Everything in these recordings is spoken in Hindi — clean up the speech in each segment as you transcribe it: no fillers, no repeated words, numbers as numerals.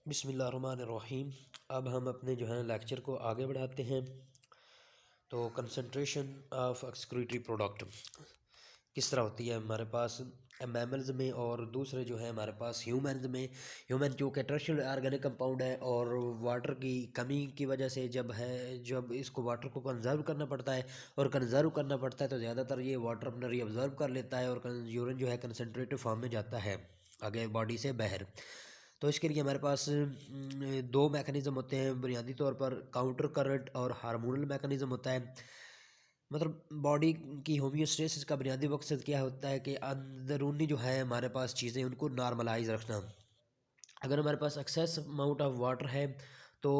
बिस्मिल्लाहिर्रहमानिर्रहीम। अब हम अपने जो है लेक्चर को आगे बढ़ाते हैं। तो कंसंट्रेशन ऑफ एक्सक्रीटरी प्रोडक्ट किस तरह होती है हमारे पास मैमल्स में और दूसरे जो है हमारे पास ह्यूमन्स में। ह्यूमन जो कि टर्शियल ऑर्गेनिक कंपाउंड है और वाटर की कमी की वजह से जब इसको वाटर को कंजर्व करना पड़ता है और कंजर्व करना पड़ता है तो ज़्यादातर ये वाटर अपना रीअब्जर्व कर लेता है और यूरिन जो है कंसनट्रेटेड फॉर्म में जाता है आगे बॉडी से बाहर। तो इसके लिए हमारे पास दो मैकेनिज़्म होते हैं बुनियादी तौर पर, काउंटर करंट और हार्मोनल मैकेनिज़्म होता है। मतलब बॉडी की होमियोस्टेसिस का बुनियादी मकसद क्या होता है कि अंदरूनी जो है हमारे पास चीज़ें उनको नॉर्मलाइज रखना। अगर हमारे पास एक्सेस अमाउंट ऑफ वाटर है तो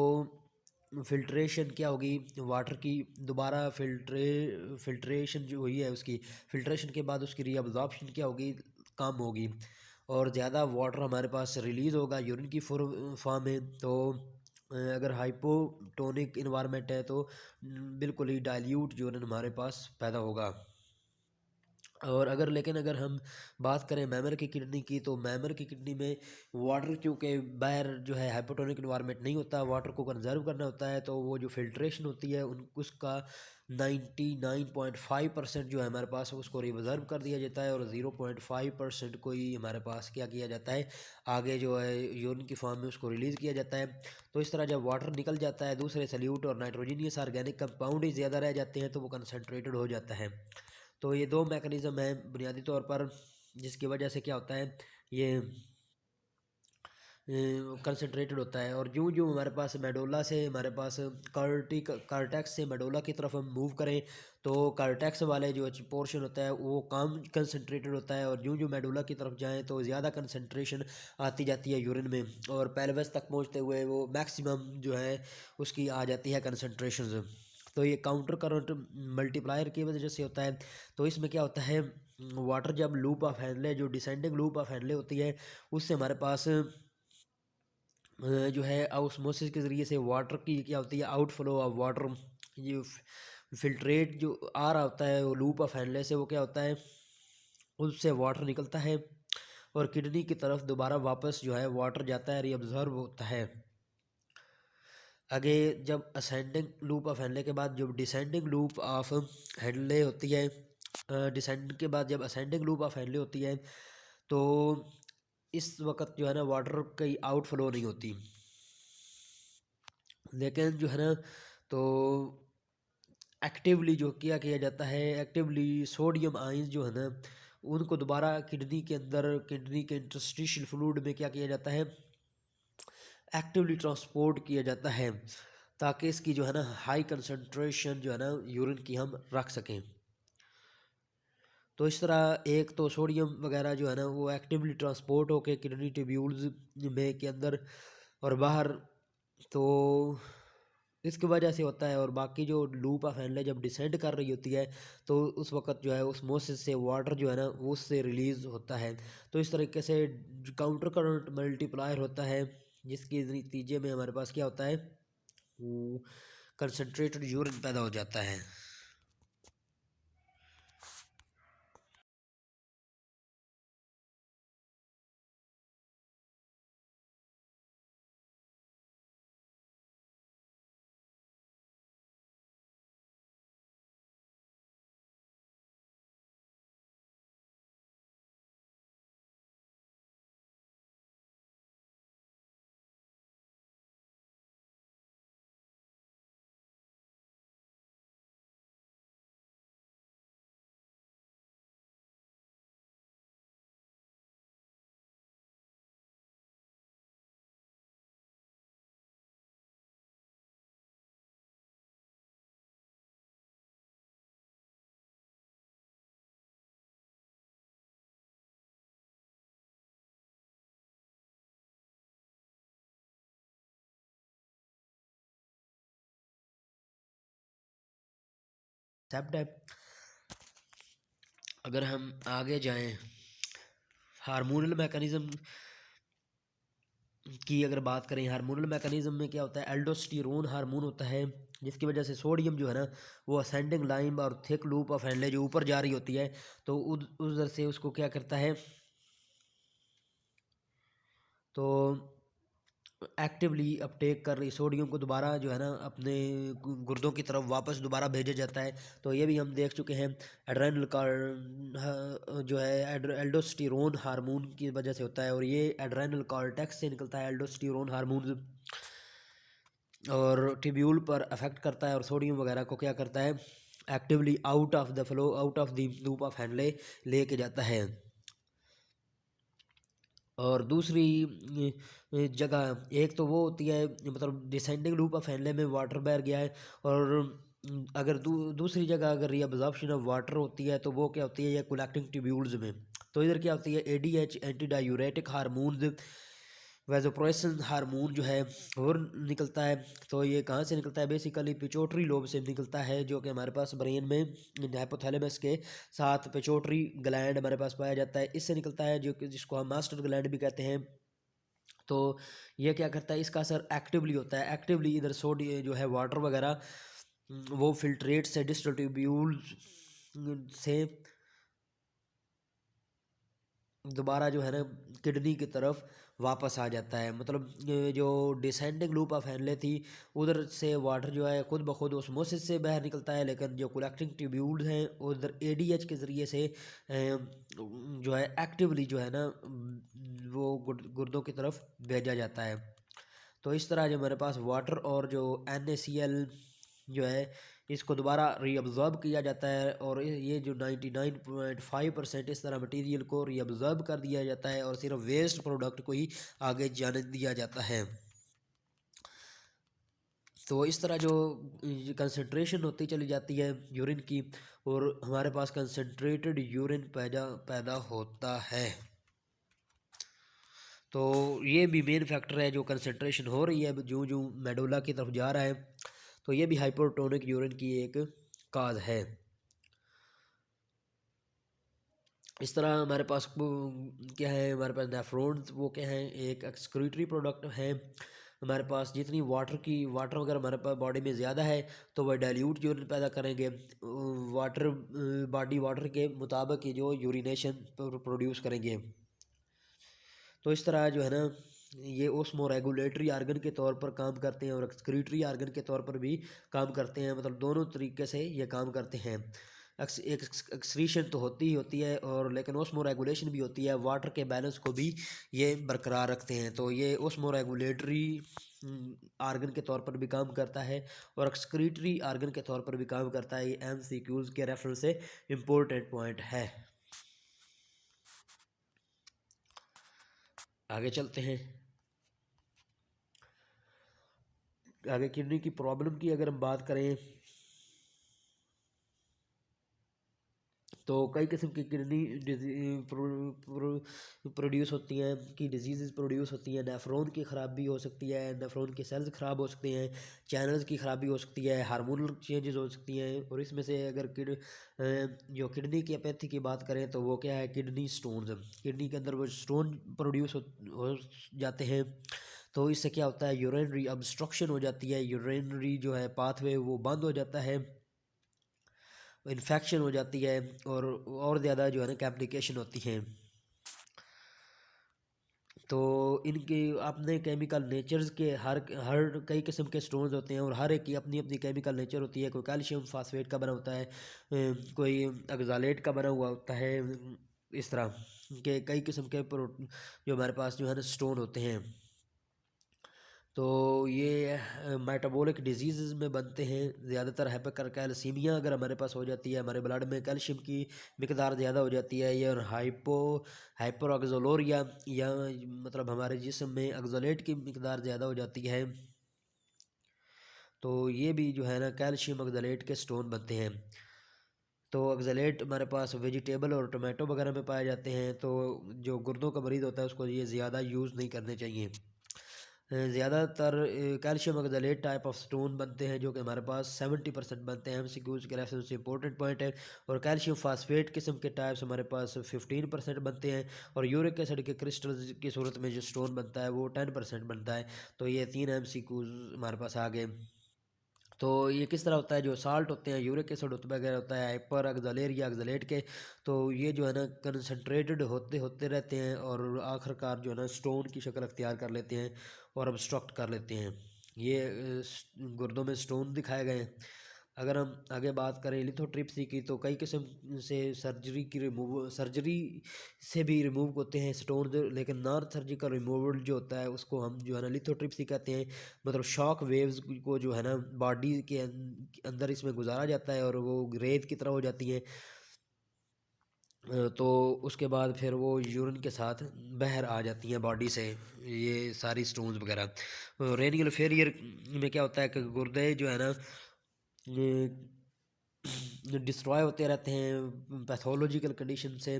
फिल्ट्रेशन क्या होगी, वाटर की दोबारा फिल्ट्रेशन जो हुई है उसकी फिल्ट्रेशन के बाद उसकी रीअब्जॉर्प्शन क्या होगी, कम होगी और ज़्यादा वाटर हमारे पास रिलीज़ होगा यूरिन की फॉर्म में। तो अगर हाइपोटोनिक इन्वायरमेंट है तो बिल्कुल ही डाइल्यूट यूरिन हमारे पास पैदा होगा। और अगर हम बात करें मैमर की किडनी की, तो मैमर की किडनी में वाटर क्योंकि बाहर जो है हाइपोटोनिक इन्वायरमेंट नहीं होता, वाटर को कंजर्व करना होता है, तो वो जो फिल्ट्रेशन होती है उसका 99.5% जो है हमारे पास उसको रिजर्व कर दिया जाता है और 0.5% को ही हमारे पास क्या किया जाता है, आगे जो है यूरिन की फॉर्म में उसको रिलीज़ किया जाता है। तो इस तरह जब वाटर निकल जाता है दूसरे सल्यूट और नाइट्रोजीनियस ऑर्गेनिक कंपाउंड ही ज़्यादा रह जाते हैं तो वो कंसनट्रेटेड हो जाता है। तो ये दो मैकेनिज़्म हैं बुनियादी तौर पर जिसकी वजह से क्या होता है, ये कंसनट्रेटेड होता है। और यूँ यूँ हमारे पास मेडोला से हमारे पास कार्टेक्स से मेडोला की तरफ हम मूव करें तो कार्टेक्स वाले जो पोर्शन होता है वो कम कंसनट्रेटेड होता है और यूँ यूँ मेडोला की तरफ जाएँ तो ज़्यादा कंसनट्रेशन आती जाती है यूरिन में और पेल्विस तक पहुँचते हुए वो मैक्सिमम जो है उसकी आ जाती है कंसनट्रेशन। तो ये काउंटर करंट मल्टीप्लायर की वजह से होता है। तो इसमें क्या होता है, वाटर जब लूप ऑफ हैंडले जो डिसेंडिंग लूप ऑफ हैंडले होती है उससे हमारे पास जो है ऑस्मोसिस के ज़रिए से वाटर की क्या होती है, आउटफ्लो ऑफ वाटर। ये फिल्ट्रेट जो आ रहा होता है वो लूप ऑफ हैंडले से वो क्या होता है, उससे वाटर निकलता है और किडनी की तरफ दोबारा वापस जो है वाटर जाता है, रीअब्जॉर्ब होता है। आगे जब असेंडिंग लूप ऑफ हैंडले के बाद जब डिसेंडिंग लूप ऑफ हैंडले होती है, डिसेंड के बाद जब असेंडिंग लूप ऑफ हैंडले होती है तो इस वक्त जो है ना वाटर की आउटफ्लो नहीं होती, लेकिन जो है ना तो एक्टिवली जो किया जाता है, एक्टिवली सोडियम आयंस जो है ना उनको दोबारा किडनी के अंदर किडनी के इंटरस्टिशियल फ्लूइड में क्या किया जाता है, एक्टिवली ट्रांसपोर्ट किया जाता है ताकि इसकी जो है ना हाई कंसंट्रेशन जो है ना यूरिन की हम रख सकें। तो इस तरह एक तो सोडियम वगैरह जो है ना वो एक्टिवली ट्रांसपोर्ट होके किडनी ट्यूब्यूल्स में के अंदर और बाहर, तो इसकी वजह से होता है। और बाकी जो लूप ऑफ हैंडले जब डिसेंड कर रही होती है तो उस वक्त जो है उस से वाटर जो है ना वो उससे रिलीज़ होता है। तो इस तरीके से काउंटर करंट मल्टीप्लायर होता है जिसके नतीजे में हमारे पास क्या होता है, वो कंसनट्रेटेड यूरिन पैदा हो जाता है। एक्सेप्ट है। अगर हम आगे जाएं हार्मोनल मैकेनिज्म की अगर बात करें, हार्मोनल मैकेनिज्म में क्या होता है, एल्डोस्टेरोन हार्मोन होता है जिसकी वजह से सोडियम जो है ना वो असेंडिंग लाइन और थिक लूप ऑफ हैंडले जो ऊपर जा रही होती है तो उधर से उसको क्या करता है, तो एक्टिवली अपटेक कर रही सोडियम को दोबारा जो है ना अपने गुर्दों की तरफ वापस दोबारा भेजा जाता है। तो ये भी हम देख चुके हैं। एड्रेनल जो है एल्डोस्टेरोन हार्मोन की वजह से होता है, और ये एड्रेनल कॉर्टेक्स से निकलता है एल्डोस्टेरोन हार्मोन, और ट्यूब्यूल पर अफेक्ट करता है और सोडियम वगैरह को क्या करता है, actively out of the flow, out of the loop of Henle लेके जाता है। और दूसरी जगह एक तो वो होती है मतलब डिसेंडिंग लूप ऑफ हैंडले में वाटर बह गया है, और अगर दूसरी जगह अगर रीअब्जॉर्प्शन ऑफ वाटर होती है तो वो क्या होती है, ये कलेक्टिंग ट्यूब्यूल्स में। तो इधर क्या होती है, ADH anti diuretic hormone, vasopressin hormone जो है वो निकलता है। तो ये कहाँ से निकलता है, बेसिकली पिचोटरी लोब से निकलता है, जो कि हमारे पास ब्रेन में हाइपोथैलेमस के साथ पिचोटरी ग्लैंड हमारे पास पाया जाता है, इससे निकलता है, जो कि जिसको हम मास्टर ग्लैंड भी कहते हैं। तो ये क्या करता है, इसका असर एक्टिवली होता है, एक्टिवली इधर सोडियम जो है वाटर वगैरह वो फिल्ट्रेट से डिस्टल ट्यूब्यूल्स से दोबारा जो है ना किडनी की तरफ वापस आ जाता है। मतलब जो डिसेंडिंग लूप ऑफ हैंडले थी उधर से वाटर जो है खुद ब खुद ओस्मोसिस से बाहर निकलता है, लेकिन जो कलेक्टिंग ट्यूब्यूल्स हैं उधर एडीएच के ज़रिए से जो है एक्टिवली जो है ना वो गुर्दों की तरफ भेजा जाता है। तो इस तरह जो हमारे पास वाटर और जो NaCl जो है इसको दोबारा रीअब्जॉर्ब किया जाता है, और ये जो 99.5% इस तरह मटेरियल को रीअब्जॉर्ब कर दिया जाता है, और सिर्फ वेस्ट प्रोडक्ट को ही आगे जाने दिया जाता है। तो इस तरह जो कंसंट्रेशन होती चली जाती है यूरिन की, और हमारे पास कंसंट्रेटेड यूरिन पैदा होता है। तो ये भी मेन फैक्टर है, जो कंसंट्रेशन हो रही है जो जो मेडुला की तरफ जा रहा है, तो ये भी हाइपोटोनिक यूरिन की एक काज है। इस तरह हमारे पास क्या है, हमारे पास नेफ्रॉन्स वो क्या है, एक एक्सक्रीटरी प्रोडक्ट है। हमारे पास जितनी वाटर वगैरह हमारे पास बॉडी में ज़्यादा है तो वह डाइल्यूट यूरिन पैदा करेंगे, वाटर बॉडी वाटर के मुताबिक ये जो यूरिनेशन प्रोड्यूस करेंगे। तो इस तरह जो है ना ये ओस्मो रेगुलेटरी आर्गन के तौर पर काम करते हैं और एक्सक्रीटरी आर्गन के तौर पर भी काम करते हैं, मतलब दोनों तरीके से ये काम करते हैं। एक एक्सक्रीशन तो होती ही होती है, और लेकिन ओस्मो रेगुलेशन भी होती है, वाटर के बैलेंस को भी ये बरकरार रखते हैं। तो ये ओस्मो रेगुलेटरी आर्गन के तौर पर भी काम करता है और एक्सक्रीटरी आर्गन के तौर पर भी काम करता है। ये MCQs के रेफरेंस से इम्पोर्टेंट पॉइंट है। आगे चलते हैं। आगे किडनी की प्रॉब्लम की अगर हम बात करें तो कई किस्म की किडनी प्रोड्यूस होती हैं, की डिजीज़ प्रोड्यूस होती हैं। नेफ्रॉन की ख़राबी हो सकती है, नेफ्रॉन के सेल्स ख़राब हो सकते हैं, चैनल्स की ख़राबी हो सकती है, हार्मोनल चेंजेस हो सकती हैं। और इसमें से अगर जो किडनी की अपैथी की बात करें तो वो क्या है, किडनी स्टोन्स। किडनी के अंदर वो स्टोन प्रोड्यूस हो जाते हैं। तो इससे क्या होता है, यूरिनरी ऑब्स्ट्रक्शन हो जाती है, यूरिनरी जो है पाथवे वो बंद हो जाता है, इन्फेक्शन हो जाती है, और ज़्यादा जो है ना कॉम्प्लिकेशन होती हैं। तो इनके अपने केमिकल नेचर्स के हर हर कई किस्म के स्टोन्स होते हैं, और हर एक की अपनी अपनी केमिकल नेचर होती है। कोई कैल्शियम फास्फेट का बना होता है, कोई अक्सालेट का बना हुआ होता है। इस तरह के कई किस्म के जो हमारे पास जो है ना स्टोन होते हैं। तो ये मेटाबॉलिक डिजीज़ में बनते हैं ज़्यादातर। कैल्सीमिया अगर हमारे पास हो जाती है, हमारे ब्लड में कैल्शियम की मिकदार ज़्यादा हो जाती है, या हाइपर ऑक्सोलोरिया, या मतलब हमारे जिस्म में ऑक्सलेट की मिकदार ज़्यादा हो जाती है, तो ये भी जो है ना कैल्शियम ऑक्सलेट के स्टोन बनते हैं। तो ऑक्सलेट हमारे पास वेजिटेबल और टमाटो वगैरह में पाए जाते हैं। तो जो गुर्दों का मरीज़ होता है उसको ये ज़्यादा यूज़ नहीं करने चाहिए। ज़्यादातर calcium oxalate type of stone बनते हैं, जो कि हमारे पास 70% बनते हैं। MCQs के रेफरेंस से इंपॉर्टेंट पॉइंट है। और कैल्शियम फास्फेट किस्म के टाइप्स हमारे पास 15% बनते हैं, और यूरिक एसिड के क्रिस्टल्स की सूरत में जो स्टोन बनता है वो 10% बनता है। तो ये 3 MCQs हमारे पास आ गए। तो ये किस तरह होता है, जो साल्ट होते हैं, यूरिक एसिड वगैरह होता है, हाइपर ऑक्जेलेरिया ऑक्जेलेट के, तो ये जो है ना कंसनट्रेटेड होते होते रहते हैं और आखिरकार जो है ना स्टोन की शक्ल अख्तियार कर लेते हैं और ऑब्स्ट्रक्ट कर लेते हैं। ये गुर्दों में स्टोन दिखाए गए हैं। अगर हम आगे बात करें लिथोट्रिप्सी की, तो कई किस्म से सर्जरी से भी रिमूव होते हैं स्टोन, लेकिन नॉन सर्जिकल रिमूवल जो होता है उसको हम जो है ना लिथोट्रिप्सी कहते हैं। मतलब शॉक वेव्स को जो है ना बॉडी के अंदर इसमें गुजारा जाता है और वो रेत की तरह हो जाती है। तो उसके बाद फिर वो यूरिन के साथ बाहर आ जाती हैं बॉडी से, ये सारी स्टोन्स वगैरह। रेनियल फेलियर में क्या होता है कि गुर्दे जो है ना डिस्ट्रॉय होते रहते हैं पैथोलॉजिकल कंडीशन से,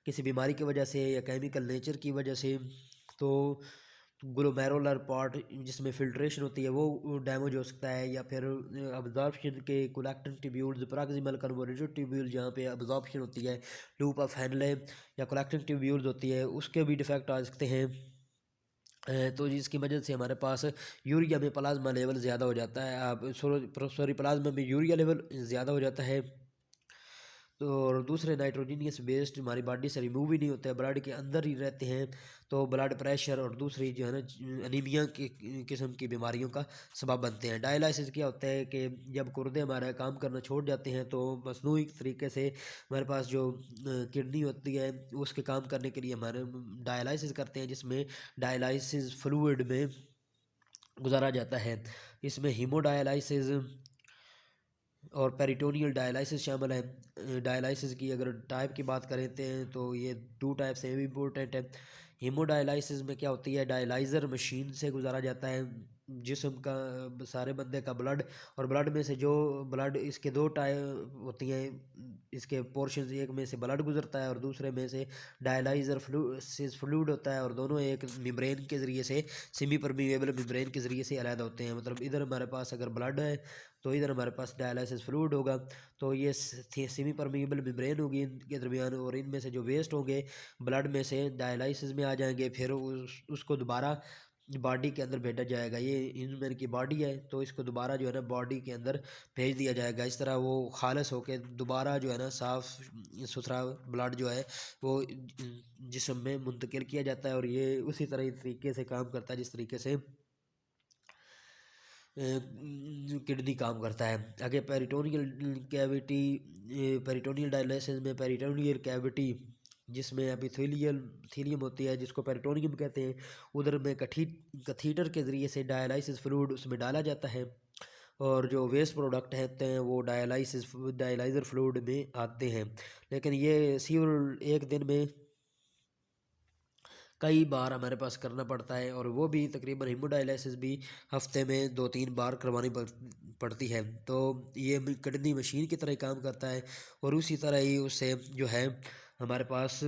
किसी बीमारी की वजह से या केमिकल नेचर की वजह से। तो ग्लोमेरुलर पार्ट जिसमें फिल्ट्रेशन होती है वो डैमेज हो सकता है, या फिर अब्जॉर्प्शन के कोलेक्टिंग ट्यूब्यूल्स, प्रॉक्सिमल कन्वोल्यूटिव ट्यूब्यूल जहाँ पे अब्जॉर्प्शन होती है, लूप ऑफ हैनले या कोलेक्टिंग ट्यूब्यूल्स होती है, उसके भी डिफेक्ट आ सकते हैं। तो जिसकी वजह से हमारे पास यूरिया में प्लाज्मा लेवल ज़्यादा हो जाता है, आप सॉरी प्लाज्मा में यूरिया लेवल ज़्यादा हो जाता है। तो और दूसरे नाइट्रोजीनियस वेस्ट हमारी बॉडी से रिमूव ही नहीं होते हैं, ब्लड के अंदर ही रहते हैं। तो ब्लड प्रेशर और दूसरी जो है ना अनीमिया की किस्म की बीमारियों का सबब बनते हैं। डायलिसिस क्या होता है कि जब गुर्दे हमारा काम करना छोड़ जाते हैं तो मसनूई तरीके से हमारे पास जो किडनी होती है उसके काम करने के लिए हमारे डायलिसिस करते हैं, जिसमें डायलिसिस फ्लूइड में गुजारा जाता है। इसमें हीमोडायलिसिस और पेरिटोनियल डायलिसिस शामिल है। डायलिसिस की अगर टाइप की बात करें तो ये दो टाइप से भी इम्पोर्टेंट है। हीमोडायलिसिस में क्या होती है, डायलाइज़र मशीन से गुजारा जाता है जिस्म का सारे बंदे का ब्लड, और ब्लड में से जो ब्लड इसके दो टाइप होती हैं, इसके पोर्शन, एक में से ब्लड गुजरता है और दूसरे में से डायलाइज़र फ्लूइड होता है, और दोनों एक मेम्ब्रेन के ज़रिए से, सेमी परमिएबल मेम्ब्रेन के ज़रिए से अलग होते हैं। मतलब इधर हमारे पास अगर ब्लड है तो इधर हमारे पास डायलिसिस फ्लूइड होगा, तो ये सेमी परमिएबल मेम्ब्रेन होगी इनके दरमियान, और इनमें से जो वेस्ट होंगे ब्लड में से डायलिसिस में आ जाएंगे, फिर उसको दोबारा बॉडी के अंदर भेजा जाएगा। ये ह्यूमन की बॉडी है तो इसको दोबारा जो है ना बॉडी के अंदर भेज दिया जाएगा। इस तरह वो खालस होके दोबारा जो है ना साफ़ सुथरा ब्लड जो है वो जिस्म में मुंतकिल किया जाता है, और ये उसी तरह तरीके से काम करता है जिस तरीके से किडनी काम करता है। आगे पेरिटोनियल कैविटी, पेरिटोनियल डायलिसिस में पेरिटोनियल कैविटी जिसमें एपिथेलियम होती है जिसको पेरिटोनियम कहते हैं, उधर में कथीटर के ज़रिए से डायलिसिस फ्लूइड उसमें डाला जाता है, और जो वेस्ट प्रोडक्ट होते हैं वो डायलाइज़र फ्लूइड में आते हैं। लेकिन ये सीवर एक दिन में कई बार हमारे पास करना पड़ता है, और वो भी तकरीबन हीमोडायलिसिस भी हफ्ते में 2-3 बार करवानी पड़ती है। तो ये किडनी मशीन की तरह काम करता है, और उसी तरह ही उससे जो है हमारे पास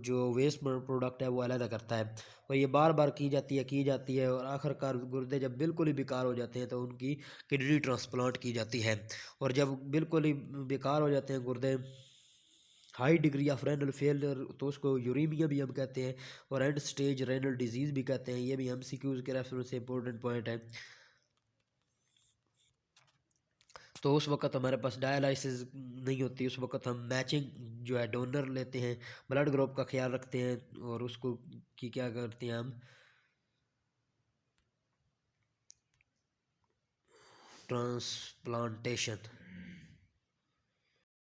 जो वेस्ट प्रोडक्ट है वो अलग करता है, और ये बार बार की जाती है, और आखिरकार गुर्दे जब बिल्कुल ही बेकार हो जाते हैं तो उनकी किडनी ट्रांसप्लांट की जाती है। और जब बिल्कुल ही बेकार हो जाते हैं गुर्दे, high degree of renal failure, तो उसको यूरीमिया भी हम कहते हैं, और एंड स्टेज रेनल डिजीज़ भी कहते हैं। ये भी एमसीक्यूज़ के रेफरेंस से इंपॉर्टेंट पॉइंट है। तो उस वक्त हमारे पास डायलिसिस नहीं होती, उस वक्त हम मैचिंग जो है डोनर लेते हैं, ब्लड ग्रुप का ख्याल रखते हैं, और उसको की क्या करते हैं हम ट्रांसप्लांटेशन।